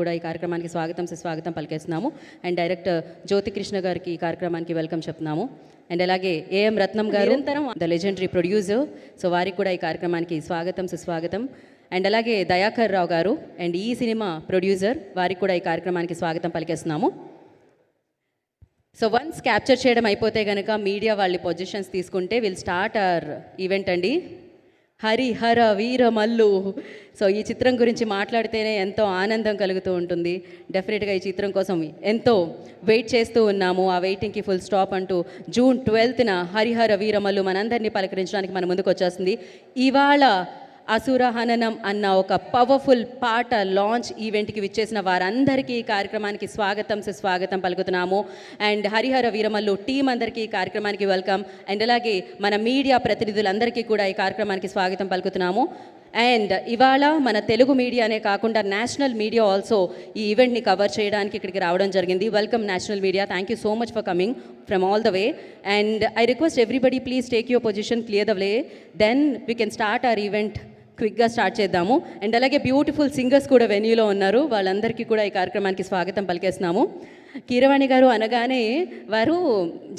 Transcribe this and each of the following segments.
కూడా ఈ కార్యక్రమానికి స్వాగతం పలికేస్తున్నాము. అండ్ డైరెక్టర్ జ్యోతి కృష్ణ గారికి ఈ కార్యక్రమానికి వెల్కమ్ చెప్తున్నాము. అండ్ అలాగే ఏఎం రత్నం గారు నిరంతరం ద లెజెండరీ ప్రొడ్యూసర్, సో వారికి కూడా ఈ కార్యక్రమానికి సుస్వాగతం. అండ్ అలాగే దయాకర్ రావు గారు అండ్ ఈ సినిమా ప్రొడ్యూసర్, వారికి కూడా ఈ కార్యక్రమానికి స్వాగతం పలికేస్తున్నాము. సో వన్స్ క్యాప్చర్ చేయడం అయిపోతే కనుక మీడియా వాళ్ళ పొజిషన్స్ తీసుకుంటే విల్ స్టార్ట్ అవర్ ఈవెంట్ అండి. హరిహర వీర మల్లు. సో ఈ చిత్రం గురించి మాట్లాడితేనే ఎంతో ఆనందం కలుగుతూ ఉంటుంది. డెఫినెట్గా ఈ చిత్రం కోసం ఎంతో వెయిట్ చేస్తూ ఉన్నాము. ఆ వెయిటింగ్కి ఫుల్ స్టాప్ అంటూ జూన్ 12న హరిహర వీరమల్లు మనందరినీ పలకరించడానికి మన ముందుకు వచ్చేస్తుంది. ఇవాళ అసురహననం అన్న ఒక పవర్ఫుల్ పాట లాంచ్ ఈవెంట్కి విచ్చేసిన వారందరికీ ఈ కార్యక్రమానికి స్వాగతం పలుకుతున్నాము. అండ్ హరిహర వీరమల్లు టీం అందరికీ ఈ కార్యక్రమానికి వెల్కమ్. అండ్ అలాగే మన మీడియా ప్రతినిధులందరికీ కూడా ఈ కార్యక్రమానికి స్వాగతం పలుకుతున్నాము. అండ్ ఇవాళ మన తెలుగు మీడియానే కాకుండా నేషనల్ మీడియా ఆల్సో ఈ ఈవెంట్ని కవర్ చేయడానికి ఇక్కడికి రావడం జరిగింది. Welcome national media, thank you so much for coming from all the way. And I request everybody please take your position, clear the way, then we can start our event. క్విక్గా start చేద్దాము. అండ్ అలాగే beautiful singers కూడా వెన్యూలో ఉన్నారు, వాళ్ళందరికీ కూడా ఈ కార్యక్రమానికి స్వాగతం పలికేస్తున్నాము. కీరవాణి గారు అనగానే వారు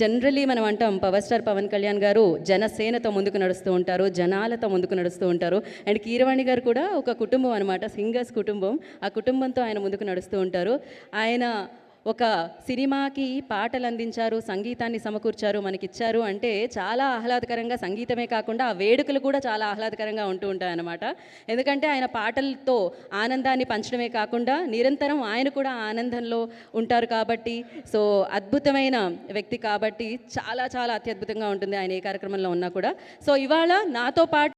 జనరలీ మనం అంటాం పవర్ స్టార్ పవన్ కళ్యాణ్ గారు జనసేనతో ముందుకు నడుస్తూ ఉంటారు, జనాలతో ముందుకు నడుస్తూ ఉంటారు. అండ్ కీరవాణి గారు కూడా ఒక కుటుంబం అనమాట, సింగర్స్ కుటుంబం. ఆ కుటుంబంతో ఆయన ముందుకు నడుస్తూ ఉంటారు. ఆయన ఒక సినిమాకి పాటలు అందించారు, సంగీతాన్ని సమకూర్చారు, మనకిచ్చారు అంటే చాలా ఆహ్లాదకరంగా, సంగీతమే కాకుండా ఆ వేడుకలు కూడా చాలా ఆహ్లాదకరంగా ఉంటూ ఉంటాయన్నమాట. ఎందుకంటే ఆయన పాటలతో ఆనందాన్ని పంచడమే కాకుండా నిరంతరం ఆయన కూడా ఆనందంలో ఉంటారు కాబట్టి, సో అద్భుతమైన వ్యక్తి కాబట్టి చాలా చాలా అత్యద్భుతంగా ఉంటుంది ఆయన ఏ కార్యక్రమంలో ఉన్నా కూడా. సో ఇవాళ నాతో పాటు